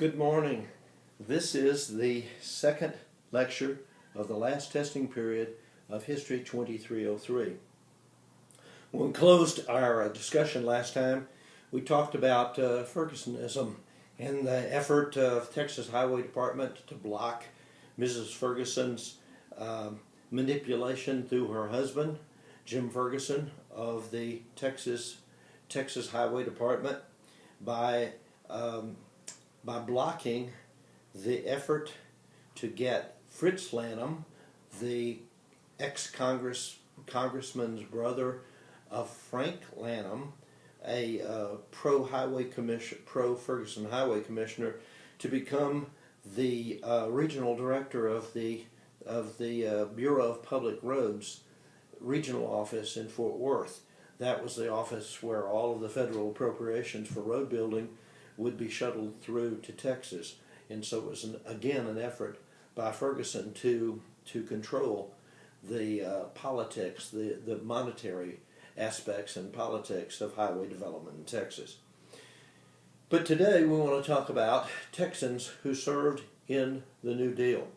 Good morning. This is the second lecture of the last testing period of History 2303. When we closed our discussion last time, we talked about Fergusonism and the effort of Texas Highway Department to block Mrs. Ferguson's manipulation through her husband, Jim Ferguson of the Texas Highway Department by blocking the effort to get Fritz Lanham, the ex-congressman's brother of Frank Lanham, a pro-Ferguson highway commissioner, to become the regional director of the Bureau of Public Roads regional office in Fort Worth. That was the office where all of the federal appropriations for road building would be shuttled through to Texas. And so it was, again, an effort by Ferguson to control the politics, the monetary aspects and politics of highway development in Texas. But today we want to talk about Texans who served in the New Deal.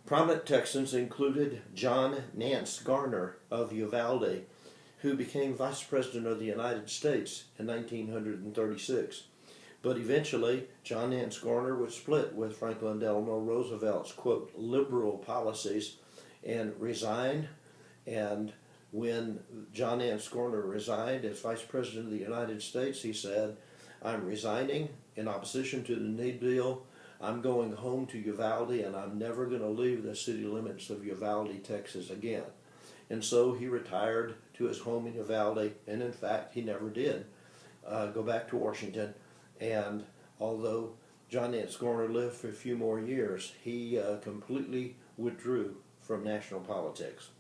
Prominent Texans included John Nance Garner of Uvalde, who became Vice President of the United States in 1936. But eventually, John Nance Garner would split with Franklin Delano Roosevelt's, quote, liberal policies and resigned. And when John Nance Garner resigned as Vice President of the United States, he said, "I'm resigning in opposition to the New Deal. I'm going home to Uvalde, and I'm never going to leave the city limits of Uvalde, Texas again." And so he retired to his home in Uvalde, and in fact, he never did go back to Washington. And although John Nance Garner lived for a few more years, he completely withdrew from national politics.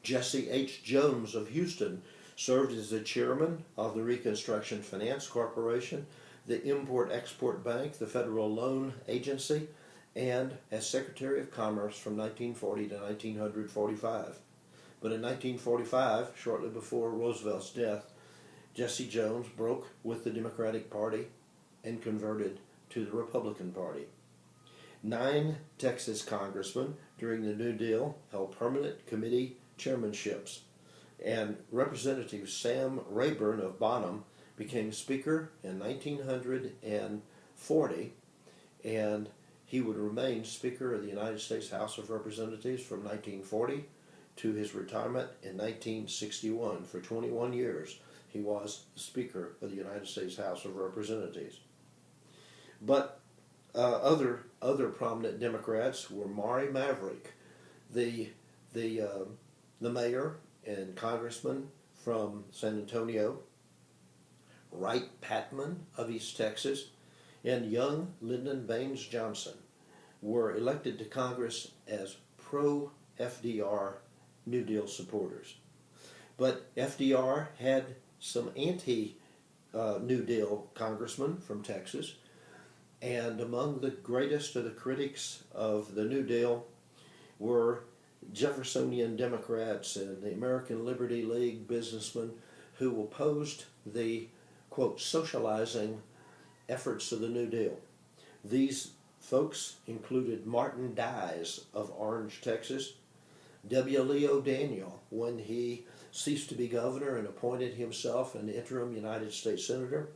Jesse H. Jones of Houston served as the chairman of the Reconstruction Finance Corporation, the Import-Export Bank, the Federal Loan Agency, and as Secretary of Commerce from 1940 to 1945. But in 1945, shortly before Roosevelt's death, Jesse Jones broke with the Democratic Party and converted to the Republican Party. 9 Texas congressmen during the New Deal held permanent committee chairmanships, and Representative Sam Rayburn of Bonham became Speaker in 1940, and he would remain Speaker of the United States House of Representatives from 1940 to his retirement in 1961. For 21 years, he was the Speaker of the United States House of Representatives. But other prominent Democrats were Maury Maverick, the mayor and congressman from San Antonio, Wright Patman of East Texas, and young Lyndon Baines Johnson were elected to Congress as pro-FDR New Deal supporters. But FDR had some anti-New Deal congressmen from Texas, and among the greatest of the critics of the New Deal were Jeffersonian Democrats and the American Liberty League businessmen who opposed the, quote, socializing efforts of the New Deal. These folks included Martin Dies of Orange, Texas, W. Leo Daniel, when he ceased to be governor and appointed himself an interim United States Senator.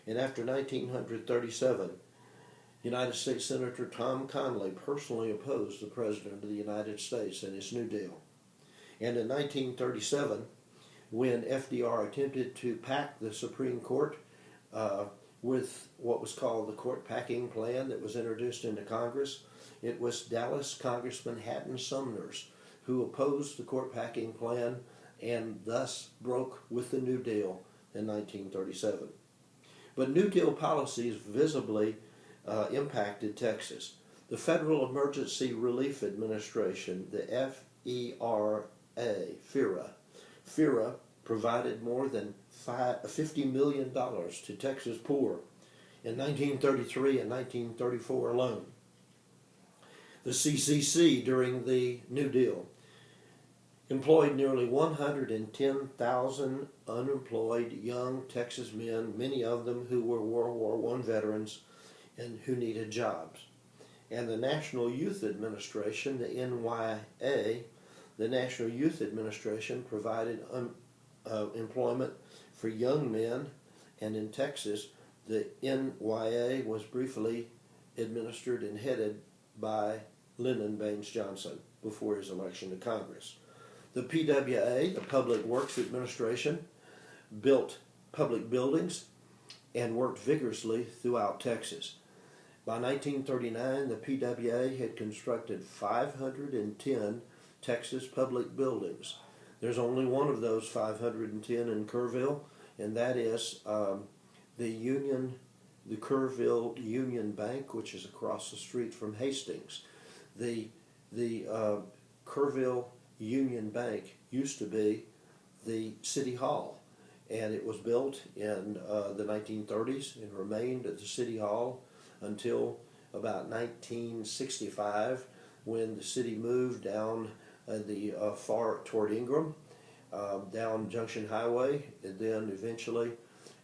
And after 1937, United States Senator Tom Connally personally opposed the President of the United States and his New Deal. And in 1937, when FDR attempted to pack the Supreme Court with what was called the court packing plan that was introduced into Congress, it was Dallas Congressman Hatton Sumner's who opposed the court packing plan and thus broke with the New Deal in 1937. But New Deal policies visibly impacted Texas. The Federal Emergency Relief Administration, the FERA, provided more than $50 million to Texas poor in 1933 and 1934 alone. The CCC during the New Deal employed nearly 110,000 unemployed young Texas men, many of them who were World War I veterans, and who needed jobs. And the National Youth Administration, the NYA, the National Youth Administration provided employment for young men, and in Texas, the NYA was briefly administered and headed by Lyndon Baines Johnson before his election to Congress. The PWA, the Public Works Administration, built public buildings and worked vigorously throughout Texas. By 1939, the PWA had constructed 510 Texas public buildings. There's only one of those 510 in Kerrville, and that is the Kerrville Union Bank, which is across the street from Hastings. The Kerrville Union Bank used to be the City Hall, and it was built in the 1930s and remained at the City Hall until about 1965, when the city moved down the far toward Ingram, down Junction Highway, and then eventually,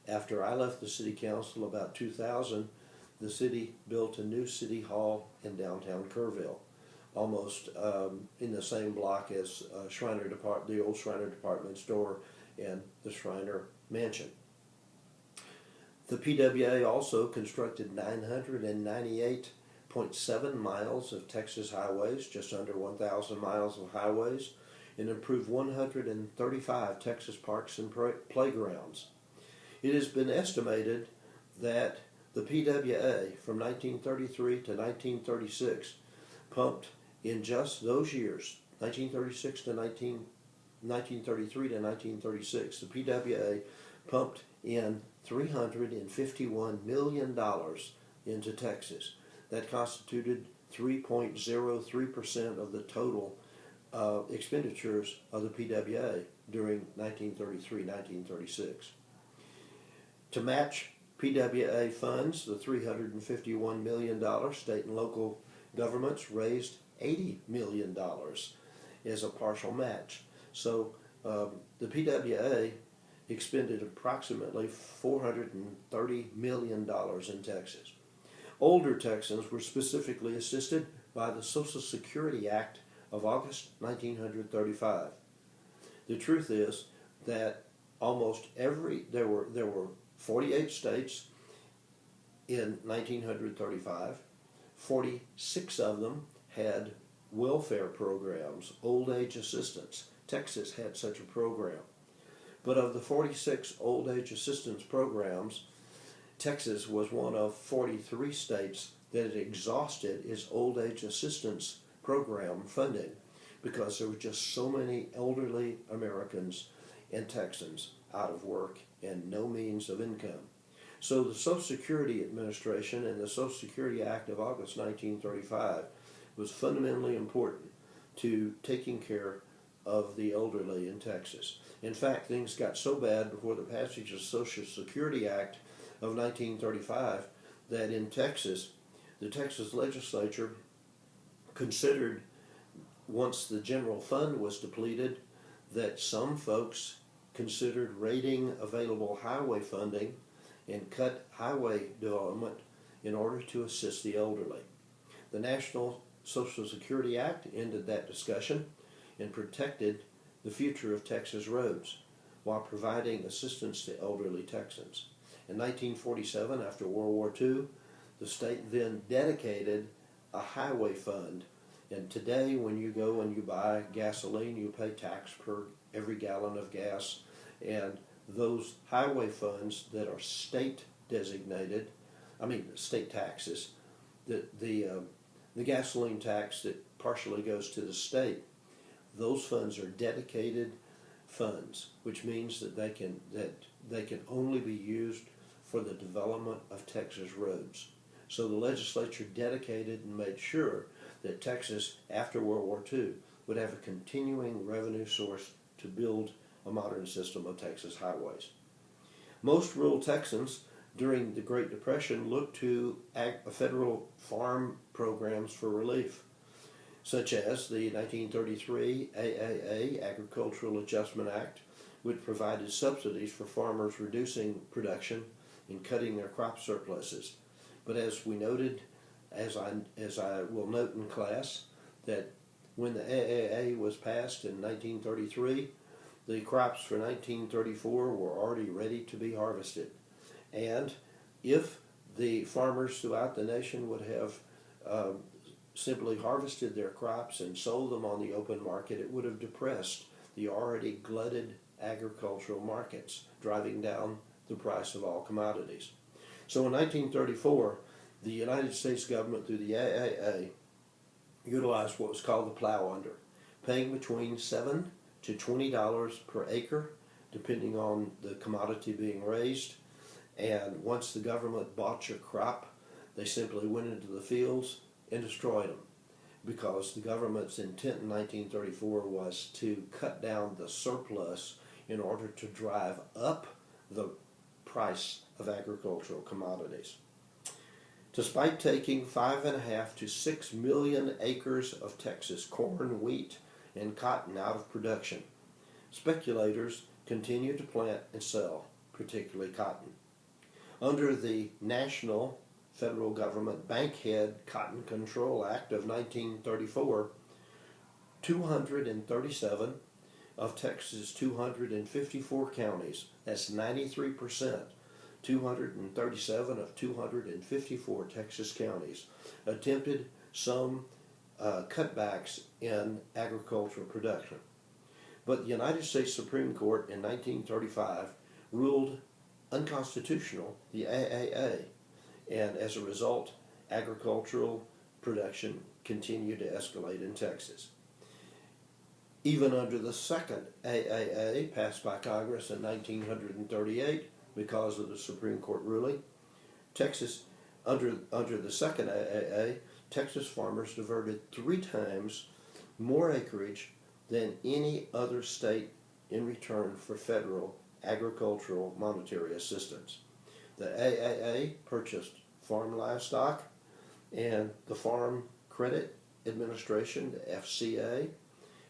after I left the city council about 2000, the city built a new city hall in downtown Kerrville, almost in the same block as the old Shriner Department Store and the Shriner Mansion. The PWA also constructed 998.7 miles of Texas highways, just under 1,000 miles of highways, and improved 135 Texas parks and playgrounds. It has been estimated that the PWA from 1933 to 1936 pumped in just those years, 1933 to 1936, the PWA pumped in $351 million into Texas. That constituted 3.03% of the total expenditures of the PWA during 1933-1936. To match PWA funds, the $351 million, state and local governments raised $80 million as a partial match. So the PWA expended approximately $430 million in Texas. Older Texans were specifically assisted by the Social Security Act of August 1935. The truth is that there were 48 states in 1935. 46 of them had welfare programs, old age assistance. Texas had such a program. But of the 46 old age assistance programs, Texas was one of 43 states that had exhausted its old age assistance program funding because there were just so many elderly Americans and Texans out of work and no means of income. So the Social Security Administration and the Social Security Act of August 1935 was fundamentally important to taking care of the elderly in Texas. In fact, things got so bad before the passage of the Social Security Act of 1935 that in Texas, the Texas legislature considered, once the general fund was depleted, that some folks considered raiding available highway funding and cut highway development in order to assist the elderly. The National Social Security Act ended that discussion and protected the future of Texas roads while providing assistance to elderly Texans. In 1947, after World War II, the state then dedicated a highway fund. And today, when you go and you buy gasoline, you pay tax per every gallon of gas. And those highway funds that are state designated, state taxes, the gasoline tax that partially goes to the state, those funds are dedicated funds, which means that they can only be used for the development of Texas roads. So the legislature dedicated and made sure that Texas, after World War II, would have a continuing revenue source to build a modern system of Texas highways. Most rural Texans during the Great Depression looked to federal farm programs for relief, such as the 1933 AAA, Agricultural Adjustment Act, which provided subsidies for farmers reducing production and cutting their crop surpluses. But as we noted, as I will note in class, that when the AAA was passed in 1933, the crops for 1934 were already ready to be harvested. And if the farmers throughout the nation would have simply harvested their crops and sold them on the open market, it would have depressed the already glutted agricultural markets, driving down the price of all commodities. So in 1934, the United States government, through the AAA, utilized what was called the plow under, paying between $7 to $20 per acre, depending on the commodity being raised. And once the government bought your crop, they simply went into the fields and destroyed them, because the government's intent in 1934 was to cut down the surplus in order to drive up the price of agricultural commodities. Despite taking 5.5 to 6 million acres of Texas corn, wheat, and cotton out of production, speculators continue to plant and sell, particularly cotton. Under the National Federal Government Bankhead Cotton Control Act of 1934, 237 of Texas' 254 counties, that's 93%, 237 of 254 Texas counties, attempted some cutbacks in agricultural production. But the United States Supreme Court in 1935 ruled unconstitutional the AAA, and as a result, agricultural production continued to escalate in Texas. Even under the second AAA, passed by Congress in 1938, because of the Supreme Court ruling, Texas, under the second AAA, Texas farmers diverted 3 times more acreage than any other state in return for federal agricultural monetary assistance. The AAA purchased farm livestock, and the Farm Credit Administration, the FCA,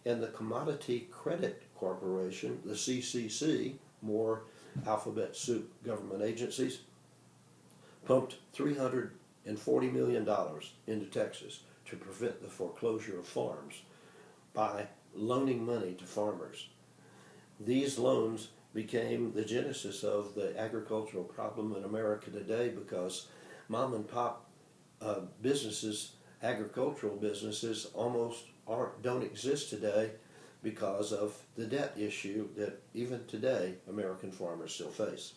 and the Commodity Credit Corporation, the CCC, more alphabet soup government agencies, pumped $340 million into Texas to prevent the foreclosure of farms by loaning money to farmers. These loans became the genesis of the agricultural problem in America today, because mom and pop businesses, agricultural businesses, almost don't exist today because of the debt issue that even today American farmers still face.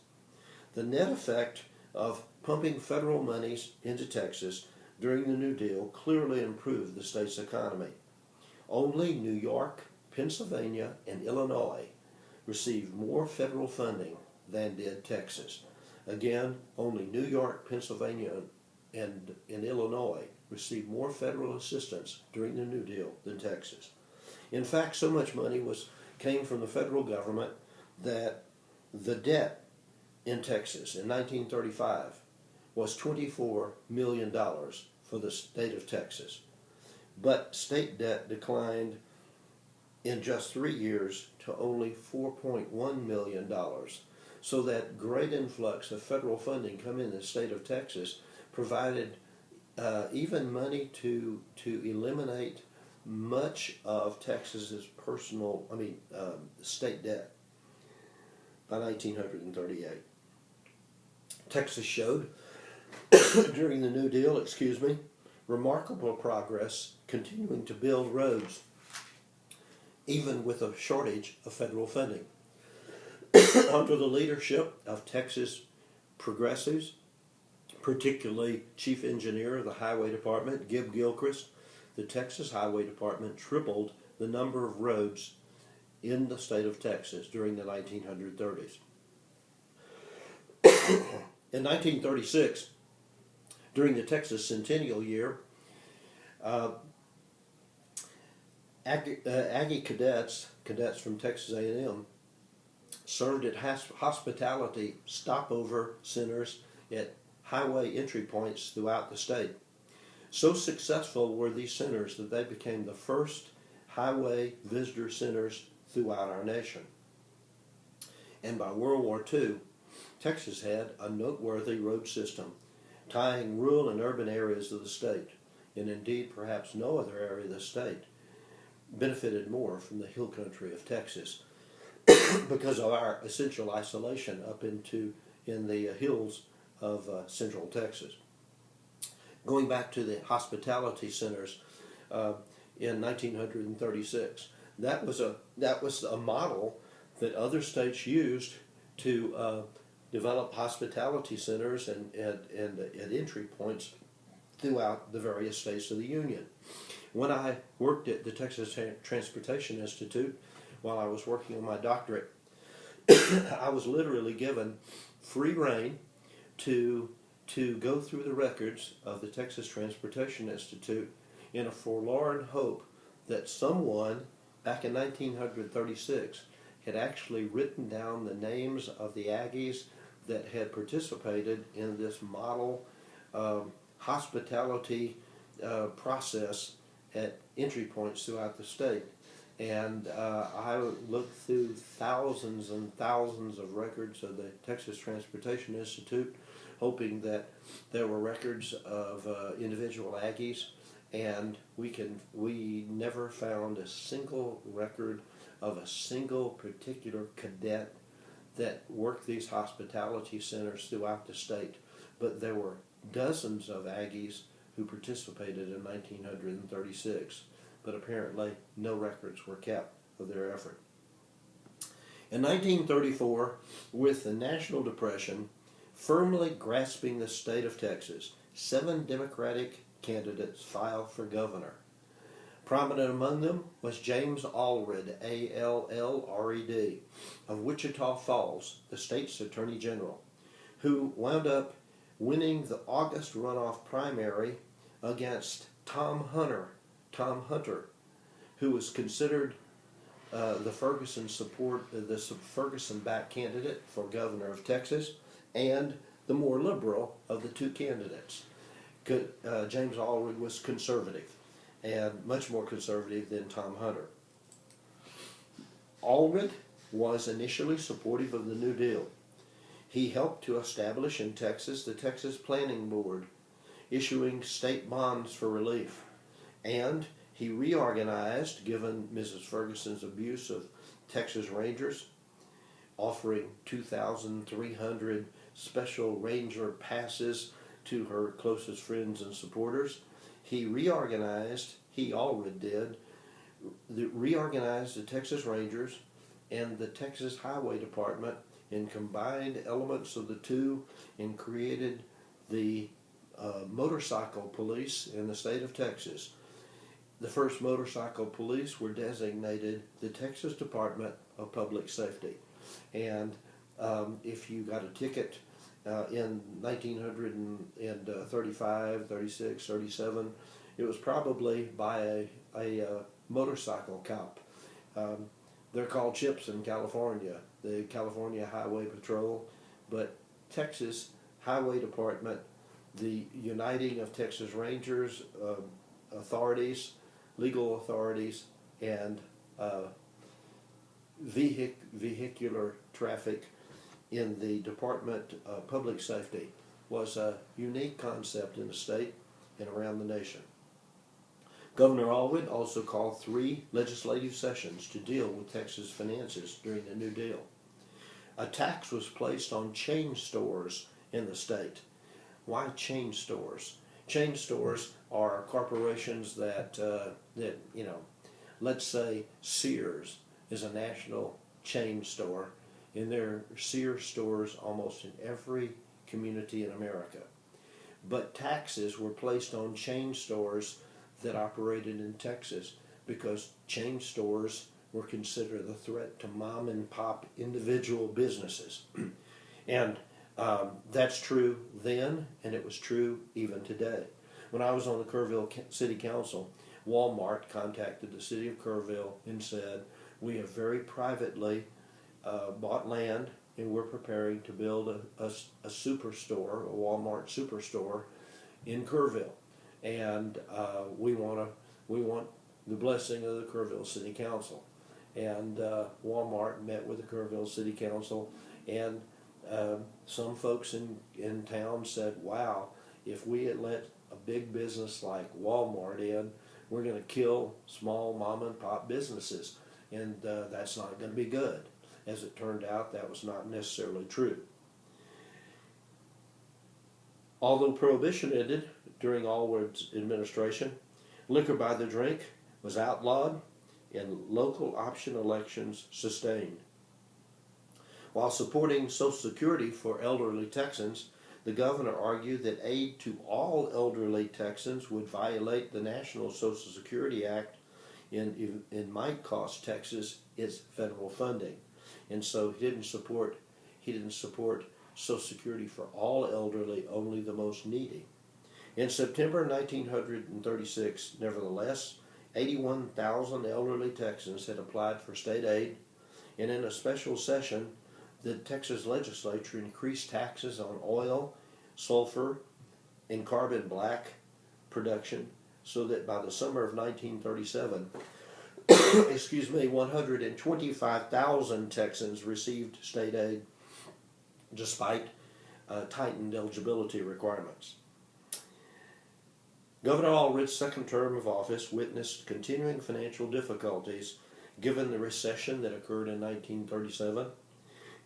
The net effect of pumping federal monies into Texas during the New Deal clearly improved the state's economy. Only New York, Pennsylvania, and Illinois received more federal funding than did Texas. Again, only New York, Pennsylvania, and Illinois received more federal assistance during the New Deal than Texas. In fact, so much money came from the federal government that the debt in Texas in 1935 was $24 million for the state of Texas. But state debt declined in just 3 years to only $4.1 million. So that great influx of federal funding coming in the state of Texas provided even money to eliminate much of Texas's state debt by 1938. Texas showed during the New Deal, remarkable progress, continuing to build roads even with a shortage of federal funding. Under the leadership of Texas progressives, particularly Chief Engineer of the Highway Department, Gib Gilchrist, the Texas Highway Department tripled the number of roads in the state of Texas during the 1930s. In 1936, during the Texas Centennial Year, Aggie cadets from Texas A&M, served at hospitality stopover centers at highway entry points throughout the state. So successful were these centers that they became the first highway visitor centers throughout our nation. And by World War II, Texas had a noteworthy road system tying rural and urban areas of the state, and indeed perhaps no other area of the state, benefited more from the hill country of Texas because of our essential isolation up in the hills of central Texas. Going back to the hospitality centers in 1936, that was a model that other states used to develop hospitality centers and entry points throughout the various states of the Union. When I worked at the Texas Transportation Institute, while I was working on my doctorate, I was literally given free rein to go through the records of the Texas Transportation Institute in a forlorn hope that someone back in 1936 had actually written down the names of the Aggies that had participated in this model hospitality process at entry points throughout the state. And I looked through thousands and thousands of records of the Texas Transportation Institute, hoping that there were records of individual Aggies, and we never found a single record of a single particular cadet that worked these hospitality centers throughout the state. But there were dozens of Aggies who participated in 1936, but apparently no records were kept of their effort. In 1934, with the National Depression firmly grasping the state of Texas, 7 Democratic candidates filed for governor. Prominent among them was James Allred, A-L-L-R-E-D, of Wichita Falls, the state's Attorney General, who wound up winning the August runoff primary against Tom Hunter, who was considered the Ferguson-backed candidate for governor of Texas, and the more liberal of the two candidates. James Allred was conservative, and much more conservative than Tom Hunter. Allred was initially supportive of the New Deal. He helped to establish in Texas the Texas Planning Board, issuing state bonds for relief, and he reorganized, given Mrs. Ferguson's abuse of Texas Rangers, offering 2,300 special Ranger passes to her closest friends and supporters. He reorganized the Texas Rangers and the Texas Highway Department and combined elements of the two and created the motorcycle police in the state of Texas. The first motorcycle police were designated the Texas Department of Public Safety. And if you got a ticket in 1935, 36, 37, it was probably by a motorcycle cop. They're called CHIPs in California, the California Highway Patrol, but Texas Highway Department, the uniting of Texas Rangers, authorities, legal authorities, and vehicular traffic in the Department of Public Safety was a unique concept in the state and around the nation. Governor Allred also called 3 legislative sessions to deal with Texas finances during the New Deal. A tax was placed on chain stores in the state. Why chain stores? Chain stores are corporations that let's say Sears is a national chain store, and there are Sears stores almost in every community in America. But taxes were placed on chain stores that operated in Texas because chain stores were considered a threat to mom and pop individual businesses. And that's true then, and it was true even today. When I was on the Kerrville City Council, Walmart contacted the city of Kerrville and said, we have very privately bought land and we're preparing to build a superstore, a Walmart superstore in Kerrville. And we want the blessing of the Kerrville City Council. And Walmart met with the Kerrville City Council, and some folks in town said, wow, if we had let a big business like Walmart in, we're going to kill small mom and pop businesses, and that's not going to be good. As it turned out, that was not necessarily true. Although Prohibition ended during Allred's administration, liquor by the drink was outlawed and local option elections sustained. While supporting Social Security for elderly Texans, the governor argued that aid to all elderly Texans would violate the National Social Security Act and might cost Texas its federal funding. And so he didn't support Social Security for all elderly, only the most needy. In September 1936, nevertheless, 81,000 elderly Texans had applied for state aid, and in a special session, the Texas legislature increased taxes on oil, sulfur, and carbon black production so that by the summer of 1937, 125,000 Texans received state aid despite tightened eligibility requirements. Governor Allred's second term of office witnessed continuing financial difficulties given the recession that occurred in 1937,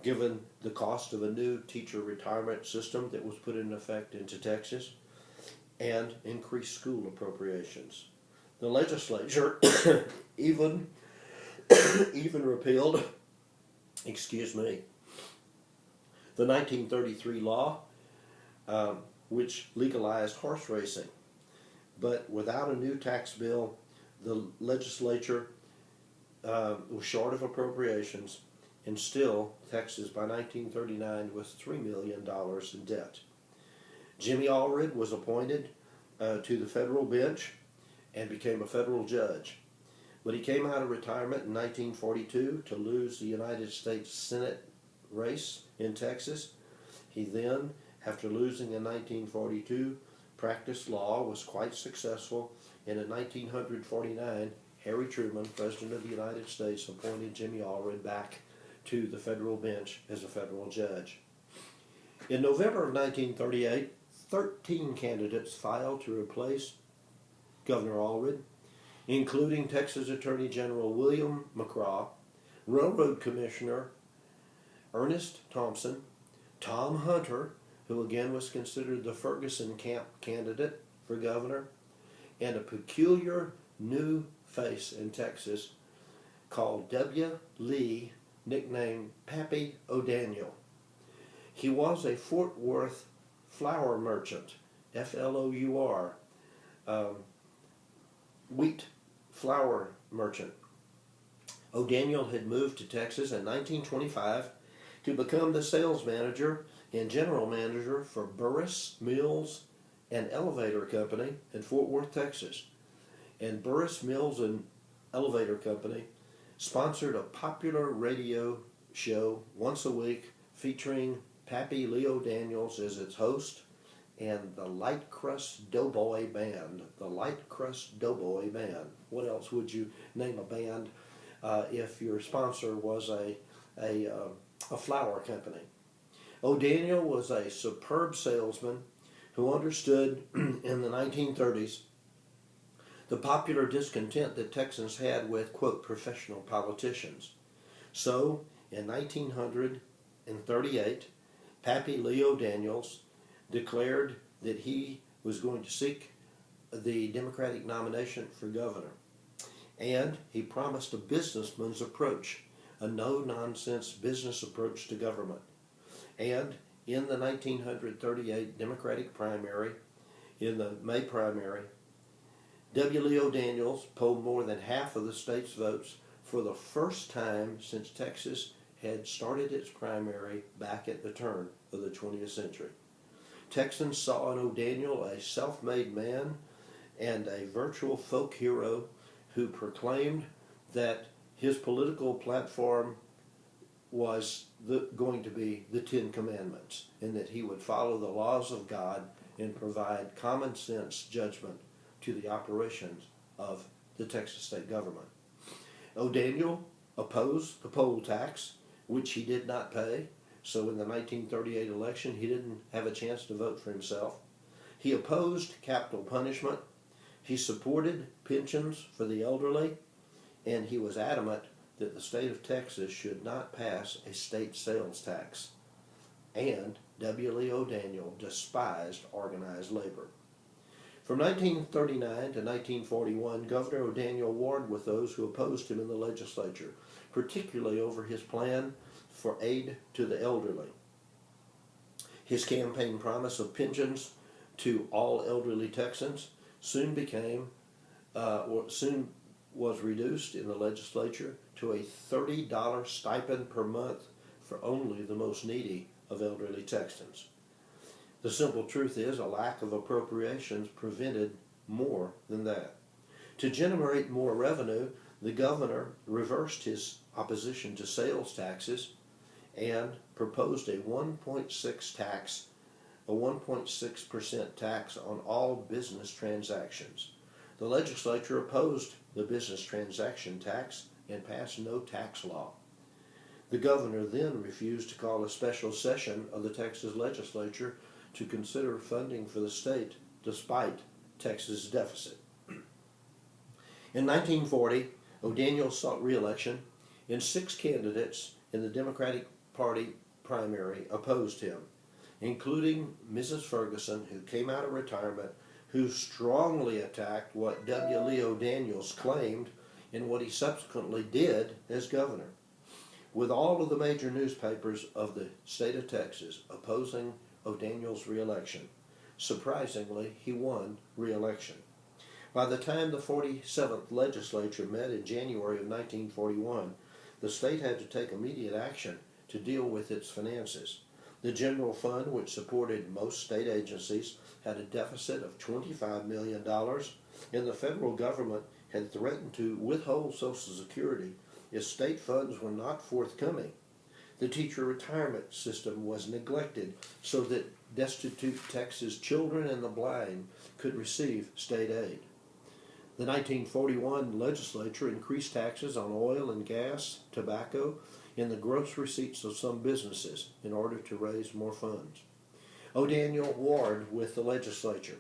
given the cost of a new teacher retirement system that was put in effect into Texas, and increased school appropriations. The legislature even repealed, the 1933 law, which legalized horse racing. But without a new tax bill, the legislature was short of appropriations, and still Texas by 1939 was $3 million in debt. Jimmy Allred was appointed to the federal bench and became a federal judge. But he came out of retirement in 1942 to lose the United States Senate race in Texas. He then, after losing in 1942, practiced law, was quite successful, and in 1949, Harry Truman, President of the United States, appointed Jimmy Allred back to the federal bench as a federal judge. In November of 1938, 13 candidates filed to replace Governor Allred, including Texas Attorney General William McCraw, Railroad Commissioner Ernest Thompson, Tom Hunter, who again was considered the Ferguson camp candidate for governor, and a peculiar new face in Texas called W. Lee, nicknamed Pappy O'Daniel. He was a Fort Worth flour merchant, F-L-O-U-R, wheat flour merchant. O'Daniel had moved to Texas in 1925 to become the sales manager and general manager for Burris Mills and Elevator Company in Fort Worth, Texas. And Burris Mills and Elevator Company sponsored a popular radio show once a week featuring Pappy Leo Daniels as its host and the Light Crust Doughboy Band. The Light Crust Doughboy Band. What else would you name a band if your sponsor was a flour company? O'Daniel was a superb salesman who understood in the 1930s the popular discontent that Texans had with, quote, professional politicians. So, in 1938, Pappy Leo Daniels declared that he was going to seek the Democratic nomination for governor. And he promised a businessman's approach, a no-nonsense business approach to government. And in the 1938 Democratic primary, in the May primary, W. Leo Daniels polled more than half of the state's votes for the first time since Texas had started its primary back at the turn of the 20th century. Texans saw in O'Daniel a self-made man and a virtual folk hero who proclaimed that his political platform was going to be the Ten Commandments, and that he would follow the laws of God and provide common sense judgment to the operations of the Texas state government. O'Daniel opposed the poll tax, which he did not pay, so in the 1938 election he didn't have a chance to vote for himself. He opposed capital punishment, he supported pensions for the elderly, and he was adamant that the state of Texas should not pass a state sales tax. And W. Lee O'Daniel despised organized labor. From 1939 to 1941, Governor O'Daniel warred with those who opposed him in the legislature, particularly over his plan for aid to the elderly. His campaign promise of pensions to all elderly Texans soon was reduced in the legislature to a $30 stipend per month for only the most needy of elderly Texans. The simple truth is, a lack of appropriations prevented more than that. To generate more revenue, the governor reversed his opposition to sales taxes and proposed a 1.6% tax on all business transactions. The legislature opposed the business transaction tax and passed no tax law. The governor then refused to call a special session of the Texas legislature to consider funding for the state despite Texas' deficit. In 1940, O'Daniel sought re-election, and 6 candidates in the Democratic Party primary opposed him, including Mrs. Ferguson, who came out of retirement, who strongly attacked what W. Lee O'Daniels claimed and what he subsequently did as governor. With all of the major newspapers of the state of Texas opposing O'Daniel's re-election, surprisingly, he won re-election. By the time the 47th legislature met in January of 1941, the state had to take immediate action to deal with its finances. The general fund, which supported most state agencies, had a deficit of $25 million, and the federal government had threatened to withhold Social Security if state funds were not forthcoming. The teacher retirement system was neglected so that destitute Texas children and the blind could receive state aid. The 1941 legislature increased taxes on oil and gas, tobacco, and the gross receipts of some businesses in order to raise more funds. O'Daniel warred with the legislature.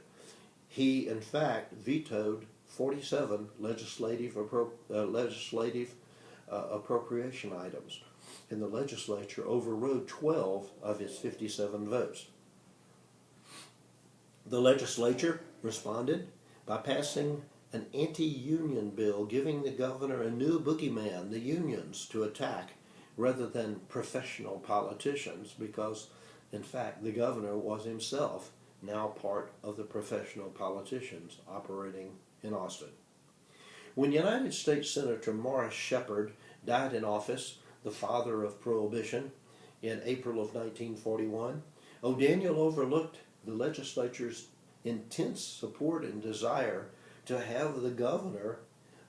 He, in fact, vetoed 47 legislative appropriation items, and the legislature overrode 12 of his 57 votes. The legislature responded by passing an anti-union bill giving the governor a new boogeyman, the unions, to attack rather than professional politicians, because, in fact, the governor was himself now part of the professional politicians operating in Austin. When United States Senator Morris Shepherd died in office, the father of Prohibition, in April of 1941, O'Daniel overlooked the legislature's intense support and desire to have the governor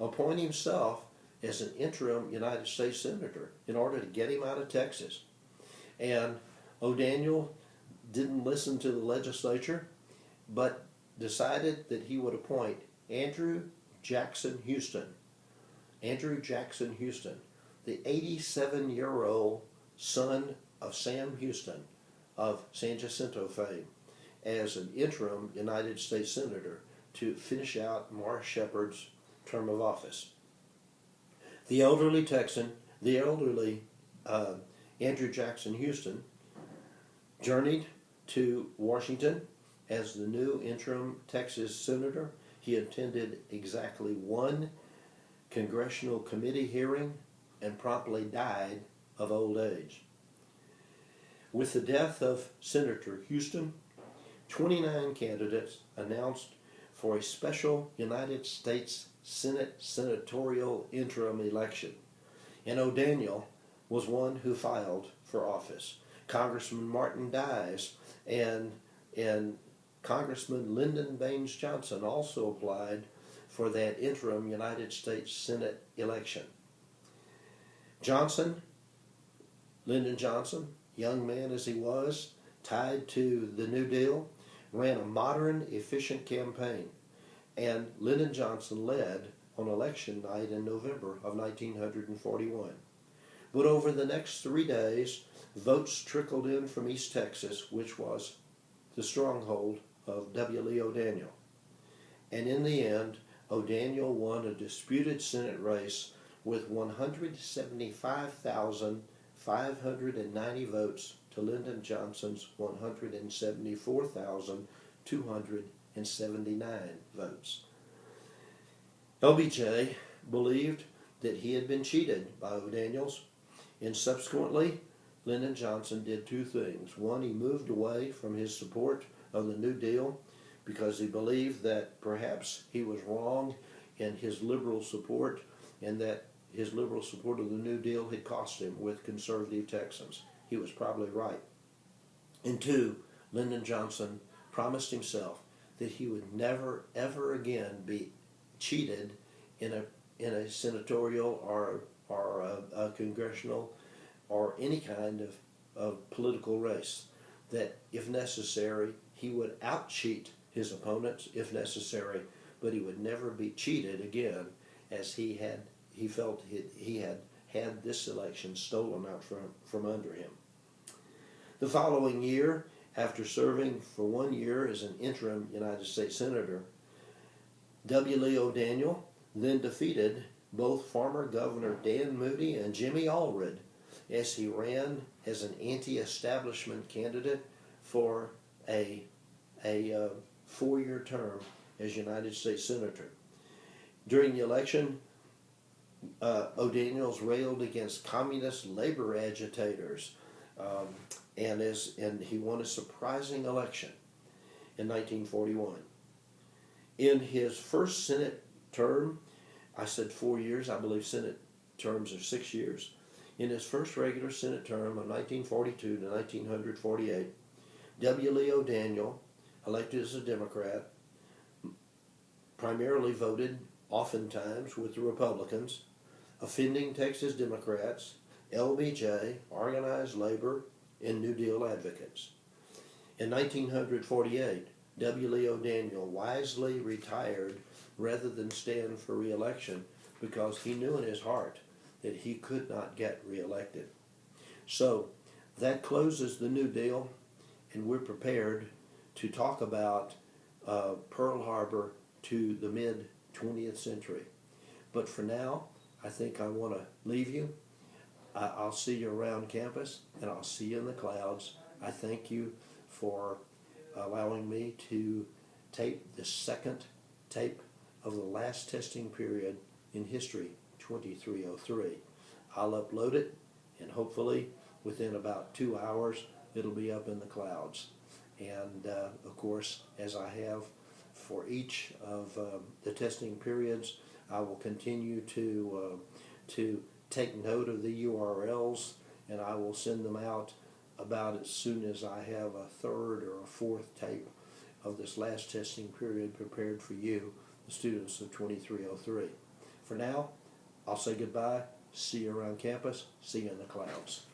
appoint himself as an interim United States Senator in order to get him out of Texas. And O'Daniel didn't listen to the legislature, but decided that he would appoint Andrew Jackson Houston, the 87-year-old son of Sam Houston of San Jacinto fame, as an interim United States Senator to finish out Morris Shepherd's term of office. The elderly Andrew Jackson Houston journeyed to Washington as the new interim Texas Senator. He attended exactly 1 congressional committee hearing and promptly died of old age. With the death of Senator Houston, 29 candidates announced for a special United States Senate senatorial interim election, and O'Daniel was one who filed for office. Congressman Martin Dies and Congressman Lyndon Baines Johnson also applied for that interim United States Senate election. Lyndon Johnson, young man as he was, tied to the New Deal, ran a modern, efficient campaign, and Lyndon Johnson led on election night in November of 1941. But over the next 3 days, votes trickled in from East Texas, which was the stronghold of W. Lee O'Daniel. And in the end, O'Daniel won a disputed Senate race with 175,590 votes to Lyndon Johnson's 174,279 votes. LBJ believed that he had been cheated by O'Daniels, and subsequently, Lyndon Johnson did two things. One, he moved away from his support of the New Deal because he believed that perhaps he was wrong in his liberal support, and that his liberal support of the New Deal had cost him with conservative Texans. He was probably right. And two, Lyndon Johnson promised himself that he would never, ever again be cheated in a senatorial or a congressional or any kind of political race. That if necessary, he would out-cheat his opponents if necessary, but he would never be cheated again, as he felt he had this election stolen out from under him. The following year, after serving for 1 year as an interim United States Senator, W. Lee O'Daniel then defeated both former Governor Dan Moody and Jimmy Allred as he ran as an anti-establishment candidate for a 4-year term as United States Senator. During the election, O'Daniels railed against communist labor agitators, and he won a surprising election in 1941. In his first Senate term, I said 4 years, I believe Senate terms are 6 years. In his first regular Senate term of 1942 to 1948, W. Lee O'Daniel, elected as a Democrat, primarily voted oftentimes with the Republicans, offending Texas Democrats, LBJ, organized labor, and New Deal advocates. In 1948, W. Lee O'Daniel wisely retired rather than stand for re-election because he knew in his heart that he could not get re-elected. So that closes the New Deal, and we're prepared to talk about Pearl Harbor to the mid-20th century. But for now, I think I want to leave you. I'll see you around campus, and I'll see you in the clouds. I thank you for allowing me to tape the second tape of the last testing period in history, 2303. I'll upload it, and hopefully within about 2 hours it'll be up in the clouds. And of course, as I have for each of the testing periods, I will continue to take note of the URLs, and I will send them out about as soon as I have a third or a fourth tape of this last testing period prepared for you, the students of 2303. For now, I'll say goodbye. See you around campus. See you in the clouds.